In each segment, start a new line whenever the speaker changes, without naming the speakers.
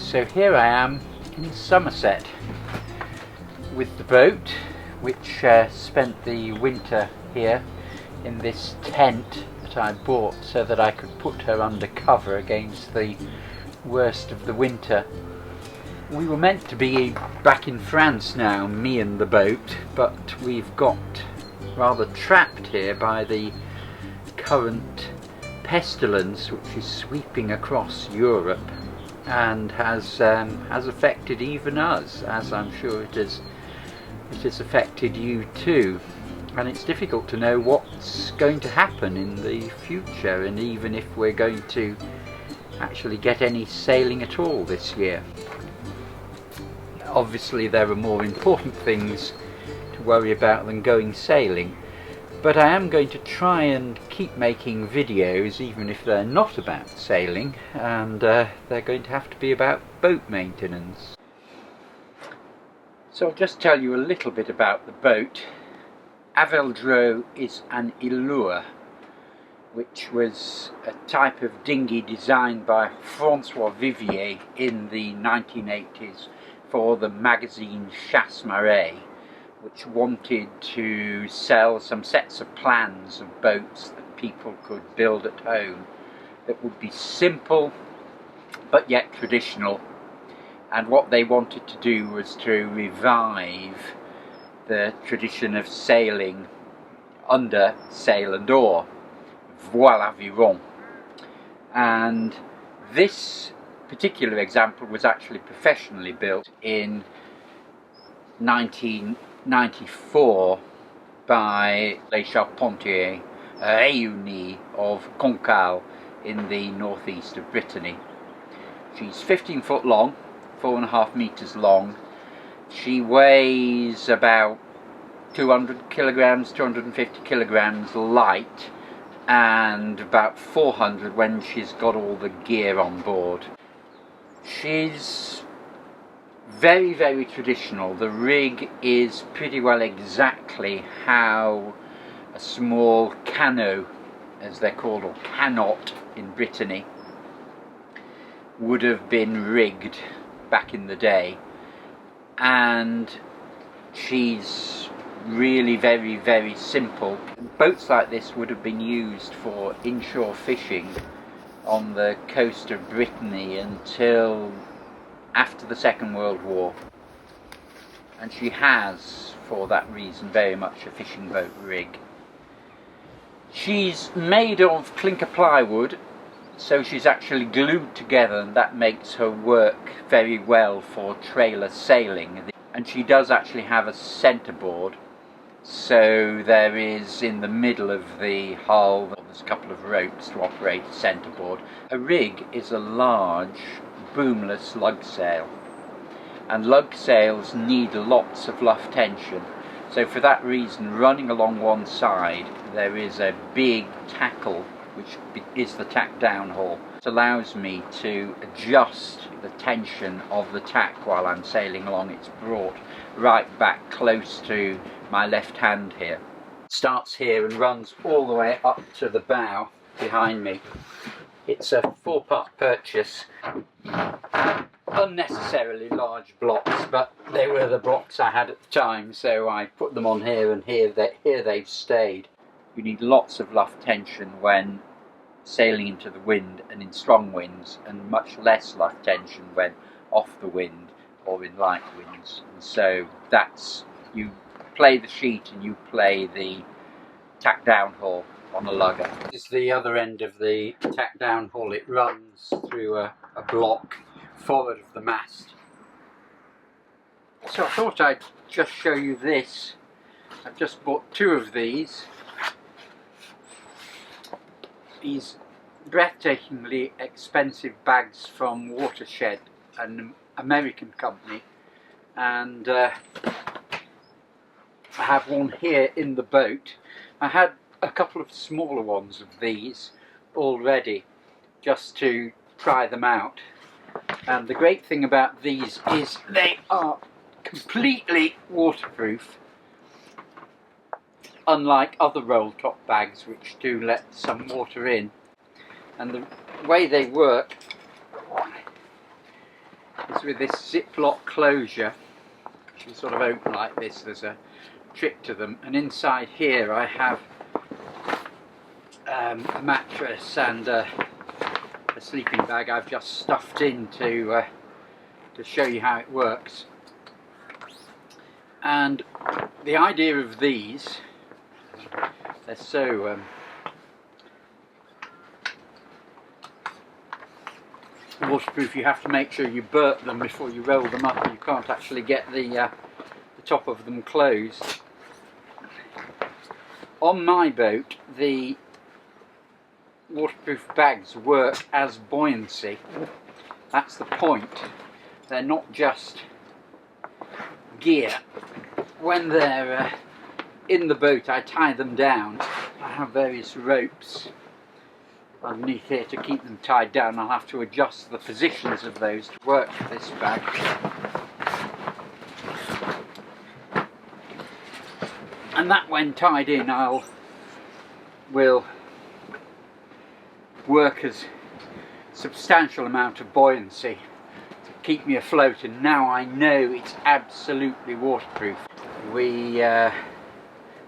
So here I am in Somerset with the boat, which spent the winter here in this tent that I bought so that I could put her under cover against the worst of the winter. We were meant to be back in France now, me and the boat, but we've got rather trapped here by the current pestilence which is sweeping across Europe and has affected even us, as I'm sure it has affected you too. And it's difficult to know what's going to happen in the future, and even if we're going to actually get any sailing at all this year. Obviously there are more important things to worry about than going sailing, but I am going to try and keep making videos even if they're not about sailing, and they're going to have to be about boat maintenance. So I'll just tell you a little bit about the boat. Aveldro is an Ilure, which was a type of dinghy designed by François Vivier in the 1980s for the magazine Chasse Marée, which wanted to sell some sets of plans of boats that people could build at home that would be simple but yet traditional. And what they wanted to do was to revive the tradition of sailing under sail and oar, voile aviron. And this particular example was actually professionally built in 1994 by Les Charpentiers Réunis of Cancale in the northeast of Brittany. She's 15 foot long, 4.5 meters long. She weighs about 200 kilograms, 250 kilograms light, and about 400 when she's got all the gear on board. She's very, very traditional. The rig is pretty well exactly how a small canot, as they're called, or canot in Brittany, would have been rigged back in the day. And she's really very, very simple. Boats like this would have been used for inshore fishing on the coast of Brittany until after the Second World War, and she has, for that reason, very much a fishing boat rig. She's made of clinker plywood, so she's actually glued together, and that makes her work very well for trailer sailing. And she does actually have a centreboard, so there is in the middle of the hull, there's a couple of ropes to operate a centreboard. A rig is a large boomless lug sail, and lug sails need lots of luff tension, so for that reason, running along one side there is a big tackle which is the tack down haul. It allows me to adjust the tension of the tack while I'm sailing along. It's brought right back close to my left hand here. It starts here and runs all the way up to the bow behind me. It's a 4-part purchase. Unnecessarily large blocks, but they were the blocks I had at the time, so I put them on here, and here they've stayed. You need lots of luff tension when sailing into the wind and in strong winds, and much less luff tension when off the wind or in light winds. And so that's, you play the sheet and you play the tack down haul on a lugger. This is the other end of the tack down haul. It runs through a block forward of the mast. So I thought I'd just show you this. I've just bought 2 of these breathtakingly expensive bags from Watershed, an American company, and I have one here in the boat. I had a couple of smaller ones of these already just to try them out, and the great thing about these is they are completely waterproof, unlike other roll top bags which do let some water in. And the way they work is with this ziplock closure, which is sort of open like this. There's a trick to them, and inside here I have a mattress and a sleeping bag I've just stuffed in to show you how it works. And the idea of these, they're so waterproof, you have to make sure you burp them before you roll them up. You can't actually get the top of them closed. On my boat, the waterproof bags work as buoyancy. That's the point. They're not just gear. When they're in the boat, I tie them down. I have various ropes underneath here to keep them tied down. I'll have to adjust the positions of those to work for this bag. And that, when tied in, will work as a substantial amount of buoyancy to keep me afloat, and now I know it's absolutely waterproof. We,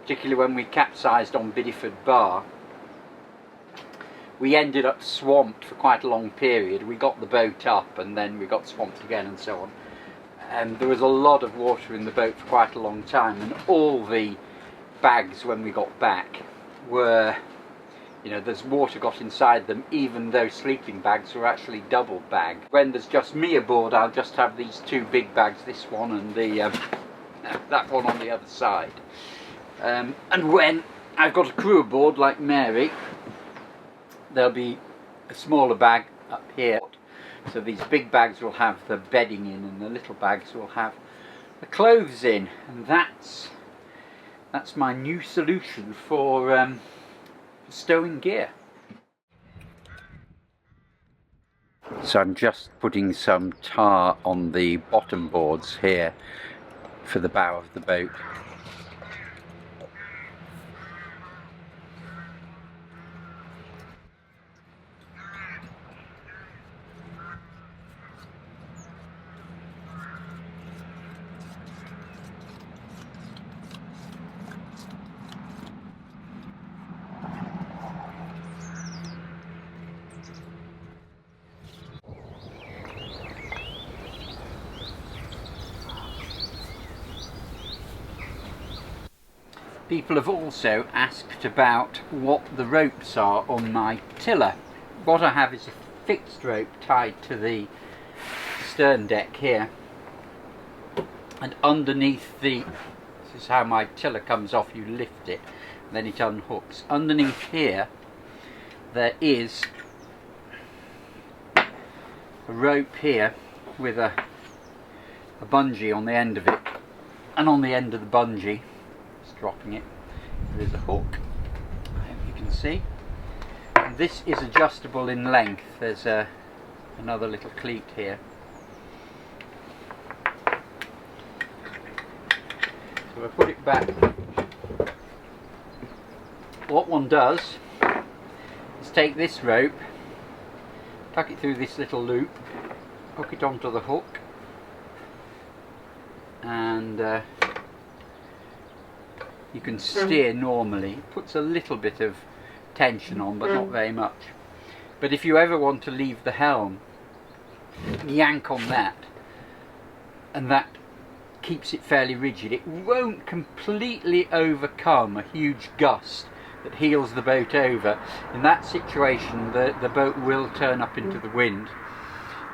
particularly when we capsized on Bideford Bar, we ended up swamped for quite a long period. We got the boat up and then we got swamped again and so on. And there was a lot of water in the boat for quite a long time, and all the bags when we got back were, you know, there's water got inside them, even though sleeping bags were actually double bagged. When there's just me aboard, I'll just have these two big bags, this one and the that one on the other side. And when I've got a crew aboard like Mary, there'll be a smaller bag up here. So these big bags will have the bedding in, and the little bags will have the clothes in, and that's my new solution for stowing gear. So I'm just putting some tar on the bottom boards here for the bow of the boat. People have also asked about what the ropes are on my tiller. What I have is a fixed rope tied to the stern deck here, and underneath this is how my tiller comes off. You lift it and then it unhooks. Underneath here there is a rope here with a bungee on the end of it, and on the end of the bungee, dropping it, there's a hook. I hope you can see. And this is adjustable in length. There's another little cleat here. So I put it back. What one does is take this rope, tuck it through this little loop, hook it onto the hook, and you can steer normally. It puts a little bit of tension on, but not very much. But if you ever want to leave the helm, yank on that, and that keeps it fairly rigid. It won't completely overcome a huge gust that heels the boat over. In that situation, the boat will turn up into the wind,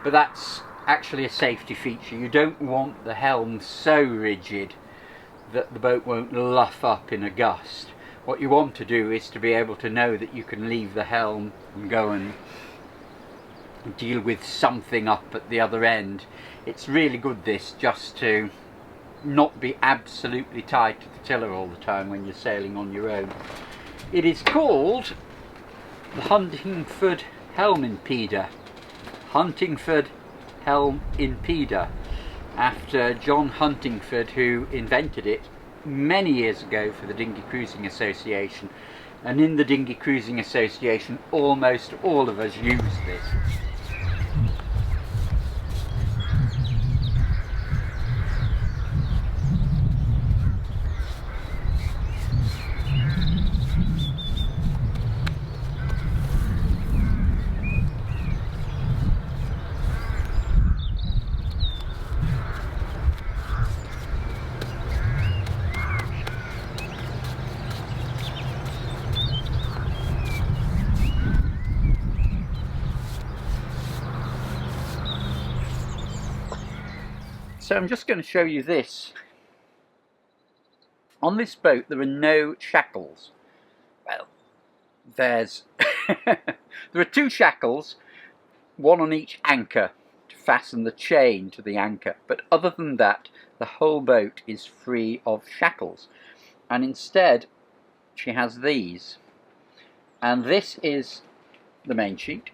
but that's actually a safety feature. You don't want the helm so rigid that the boat won't luff up in a gust. What you want to do is to be able to know that you can leave the helm and go and deal with something up at the other end. It's really good, this, just to not be absolutely tied to the tiller all the time when you're sailing on your own. It is called the Huntingford Helm Impeder. Huntingford Helm Impeder, after John Huntingford, who invented it many years ago for the Dinghy Cruising Association. And in the Dinghy Cruising Association, almost all of us use this. So I'm just going to show you this. On this boat there are no shackles. Well, there's there are 2 shackles, one on each anchor to fasten the chain to the anchor, but other than that the whole boat is free of shackles, and instead she has these, and this is the main sheet,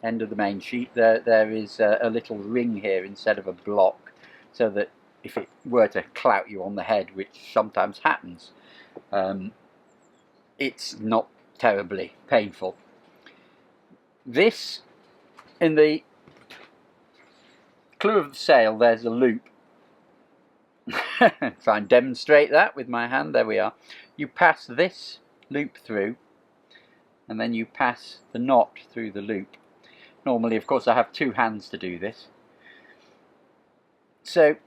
end of the main sheet. There is a little ring here instead of a block, so that if it were to clout you on the head, which sometimes happens, it's not terribly painful. This, in the clew of the sail, there's a loop. Try and demonstrate that with my hand. There we are. You pass this loop through, and then you pass the knot through the loop. Normally, of course, I have 2 hands to do this. So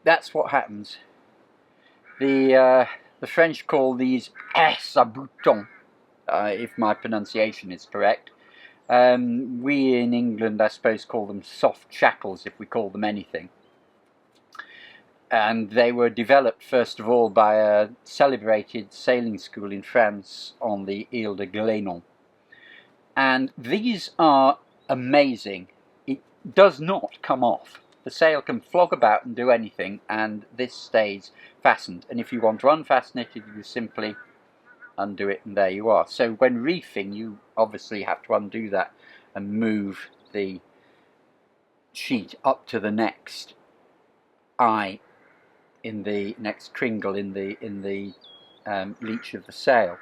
that's what happens. The French call these S à bouton, if my pronunciation is correct. We in England, I suppose, call them soft shackles, if we call them anything. And they were developed first of all by a celebrated sailing school in France on the Ile de Galley. And these are amazing. It does not come off. The sail can flog about and do anything, and this stays fastened. And if you want to unfasten it, you simply undo it, and there you are. So when reefing, you obviously have to undo that and move the sheet up to the next eye in the next kringle in the leech of the sail.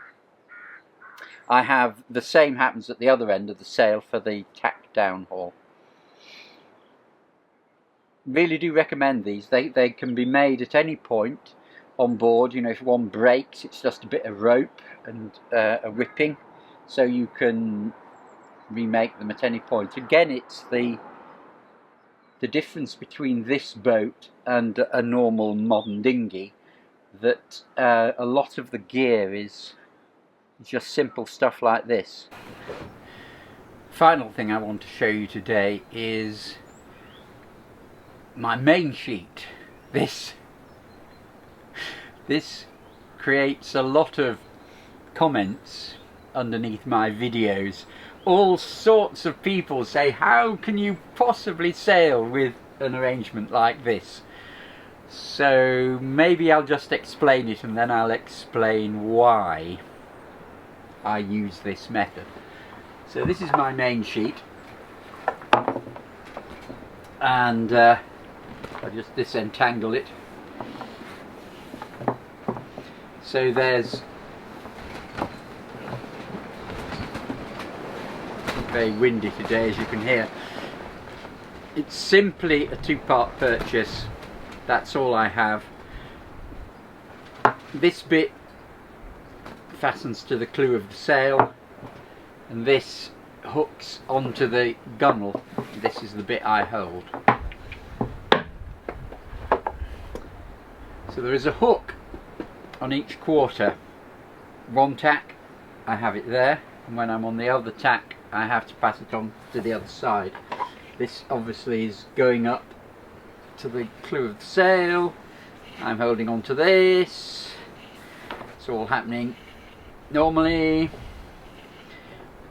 I have the same happens at the other end of the sail for the tack down haul. Really do recommend these. They can be made at any point on board. You know, if one breaks, it's just a bit of rope and a whipping, so you can remake them at any point. Again, it's the difference between this boat and a normal modern dinghy, that a lot of the gear is just simple stuff like this. Final thing I want to show you today is my main sheet. This creates a lot of comments underneath my videos. All sorts of people say, how can you possibly sail with an arrangement like this? So maybe I'll just explain it, and then I'll explain why I use this method. So this is my main sheet, and I'll just disentangle it. So there's very windy today, as you can hear. It's simply a 2-part purchase. That's all I have. This bit fastens to the clew of the sail, and this hooks onto the gunwale. This is the bit I hold. So there is a hook on each quarter. One tack, I have it there, and when I'm on the other tack, I have to pass it on to the other side. This obviously is going up to the clew of the sail. I'm holding on to this. It's all happening normally,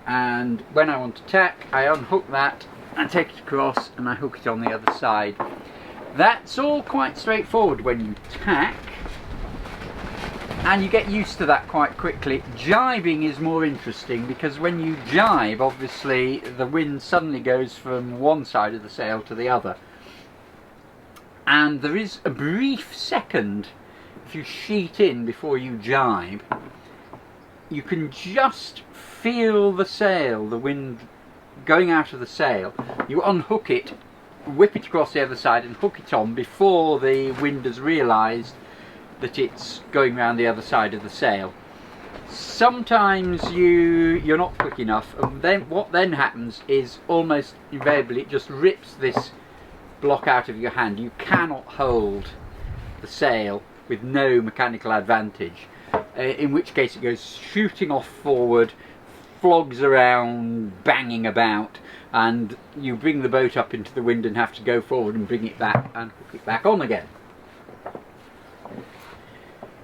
and when I want to tack, I unhook that and take it across, and I hook it on the other side. That's all quite straightforward when you tack, and you get used to that quite quickly. Jibing is more interesting, because when you jibe, obviously the wind suddenly goes from one side of the sail to the other, and there is a brief second, if you sheet in before you jibe, you can just feel the sail, the wind going out of the sail. You unhook it, whip it across the other side and hook it on before the wind has realised that it's going round the other side of the sail. Sometimes you're not quick enough, and then what then happens is almost invariably it just rips this block out of your hand. You cannot hold the sail with no mechanical advantage, in which case it goes shooting off forward, flogs around, banging about, and you bring the boat up into the wind and have to go forward and bring it back and hook it back on again.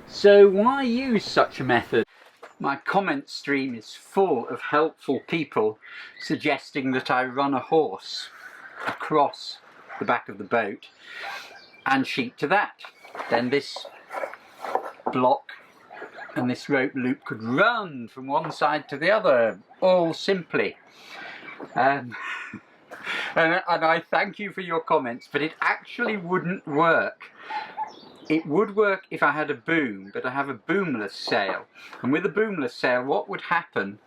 So why use such a method? My comment stream is full of helpful people suggesting that I run a horse across the back of the boat and sheet to that. Then this block and this rope loop could run from one side to the other, all simply. And I thank you for your comments, but it actually wouldn't work. It would work if I had a boom, but I have a boomless sail. And with a boomless sail, what would happen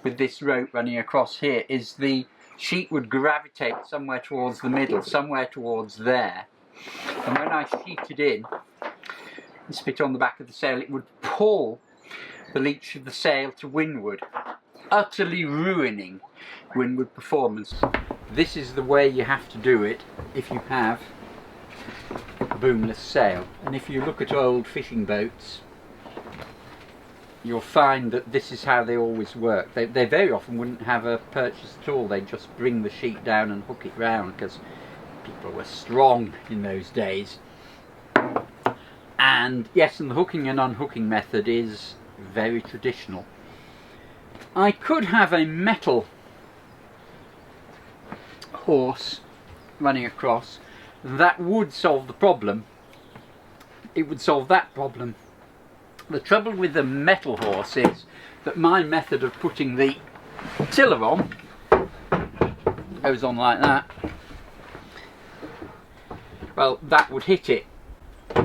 with this rope running across here is the sheet would gravitate somewhere towards the middle, somewhere towards there. And when I sheeted in and spit on the back of the sail, it would pull the leech of the sail to windward, utterly ruining windward performance. This is the way you have to do it if you have a boomless sail. And if you look at old fishing boats, you'll find that this is how they always work. They very often wouldn't have a purchase at all. They'd just bring the sheet down and hook it round, because people were strong in those days. And yes, and the hooking and unhooking method is very traditional. I could have a metal horse running across. That would solve the problem. It would solve that problem. The trouble with the metal horse is that my method of putting the tiller on goes on like that. Well, that would hit it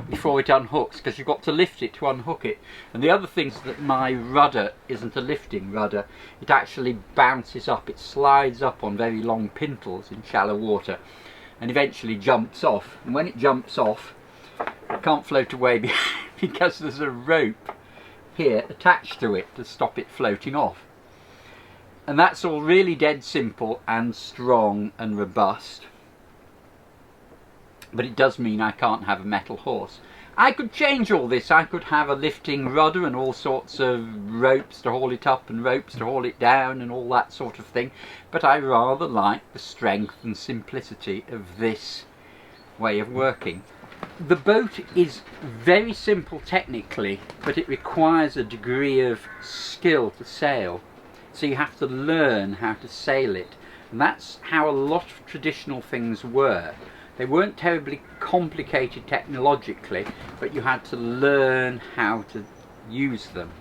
before it unhooks, because you've got to lift it to unhook it. And the other thing is that my rudder isn't a lifting rudder. It actually bounces up. It slides up on very long pintles in shallow water and eventually jumps off. And when it jumps off, it can't float away because there's a rope here attached to it to stop it floating off. And that's all really dead simple and strong and robust. But it does mean I can't have a metal horse. I could change all this. I could have a lifting rudder and all sorts of ropes to haul it up and ropes to haul it down and all that sort of thing. But I rather like the strength and simplicity of this way of working. The boat is very simple technically, but it requires a degree of skill to sail. So you have to learn how to sail it. And that's how a lot of traditional things were. They weren't terribly complicated technologically, but you had to learn how to use them.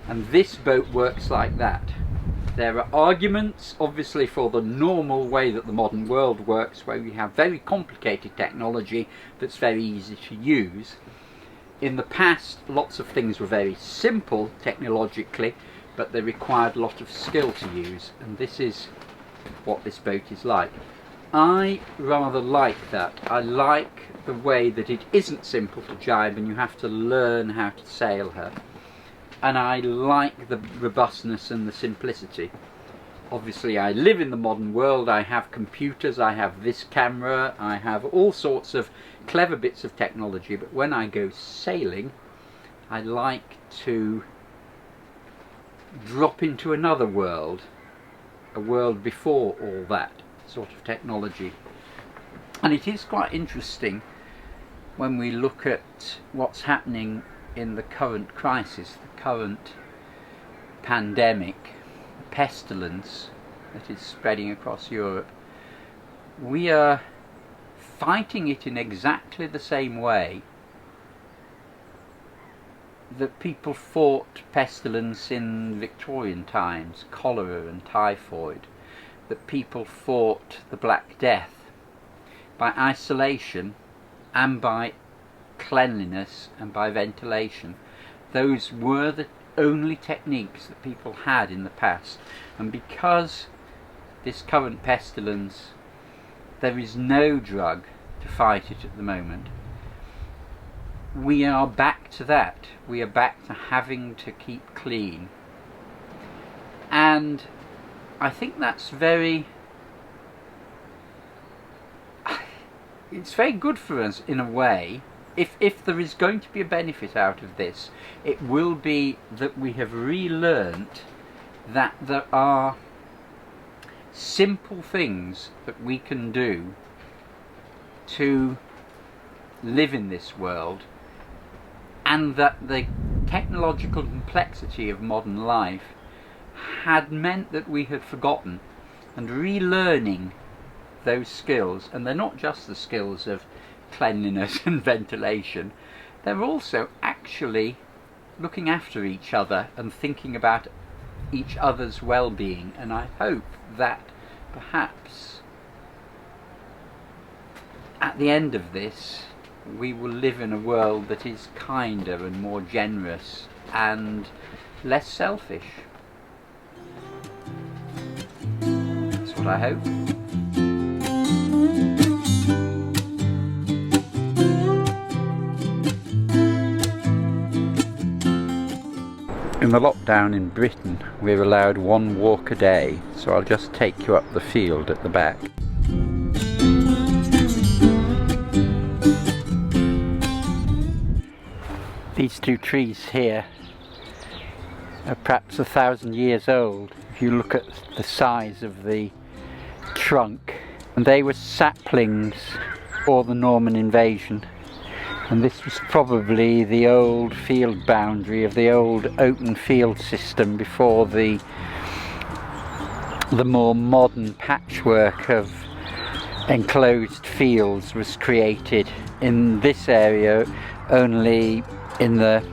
And this boat works like that. There are arguments, obviously, for the normal way that the modern world works, where we have very complicated technology that's very easy to use. In the past, lots of things were very simple technologically, but they required a lot of skill to use, and this is what this boat is like. I rather like that. I like the way that it isn't simple to jibe and you have to learn how to sail her. And I like the robustness and the simplicity. Obviously I live in the modern world, I have computers, I have this camera, I have all sorts of clever bits of technology, but when I go sailing, I like to drop into another world, a world before all that sort of technology. And it is quite interesting when we look at what's happening in the current crisis, the current pandemic, pestilence that is spreading across Europe. We are fighting it in exactly the same way that people fought pestilence in Victorian times, cholera and typhoid, that people fought the Black Death by isolation and by cleanliness and by ventilation. Those were the only techniques that people had in the past, and because this current pestilence, there is no drug to fight it at the moment, we are back to that. We are back to having to keep clean, and I think that's it's very good for us in a way. If there is going to be a benefit out of this, it will be that we have relearnt that there are simple things that we can do to live in this world, and that the technological complexity of modern life had meant that we had forgotten, and relearning those skills. And they're not just the skills of cleanliness and ventilation, they're also actually looking after each other and thinking about each other's well-being. And I hope that perhaps at the end of this we will live in a world that is kinder and more generous and less selfish. That's what I hope. In the lockdown in Britain, we're allowed 1 walk a day, so I'll just take you up the field at the back. These 2 trees here are perhaps 1,000 years old, if you look at the size of the trunk. And they were saplings for the Norman invasion. And this was probably the old field boundary of the old open field system before the more modern patchwork of enclosed fields was created. In this area, only in the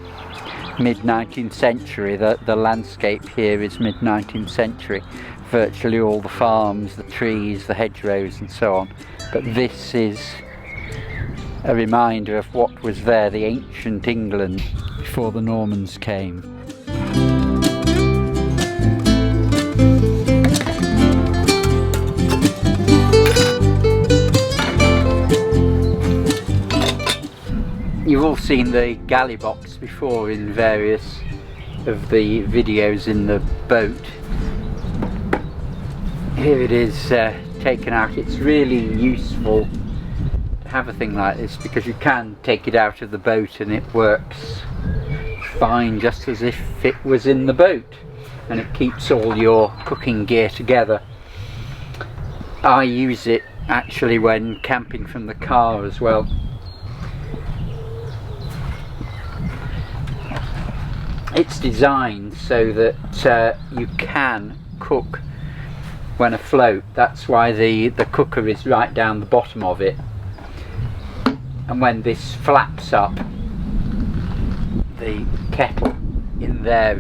mid-19th century, the landscape here is mid-19th century. Virtually all the farms, the trees, the hedgerows and so on. But this is a reminder of what was there, the ancient England before the Normans came. You've all seen the galley box before in various of the videos in the boat. Here it is taken out. It's really useful have a thing like this because you can take it out of the boat and it works fine just as if it was in the boat, and it keeps all your cooking gear together. I use it actually when camping from the car as well. It's designed so that you can cook when afloat. That's why the cooker is right down the bottom of it. And when this flaps up, the kettle in there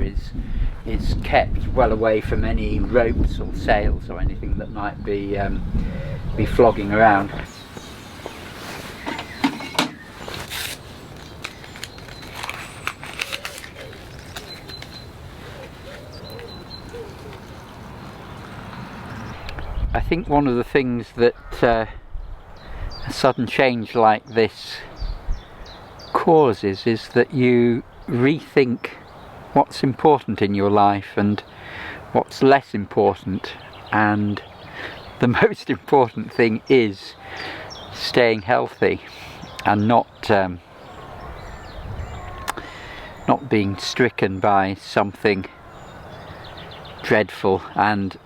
is kept well away from any ropes or sails or anything that might be flogging around. I think one of the things that a sudden change like this causes is that you rethink what's important in your life and what's less important, and the most important thing is staying healthy and not being stricken by something dreadful and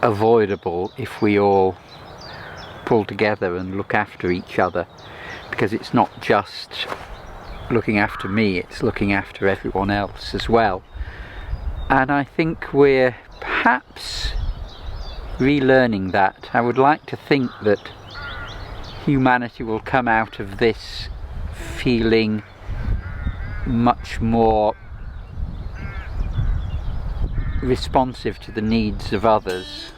avoidable if we all pull together and look after each other, because it's not just looking after me, it's looking after everyone else as well. And I think we're perhaps relearning that. I would like to think that humanity will come out of this feeling much more responsive to the needs of others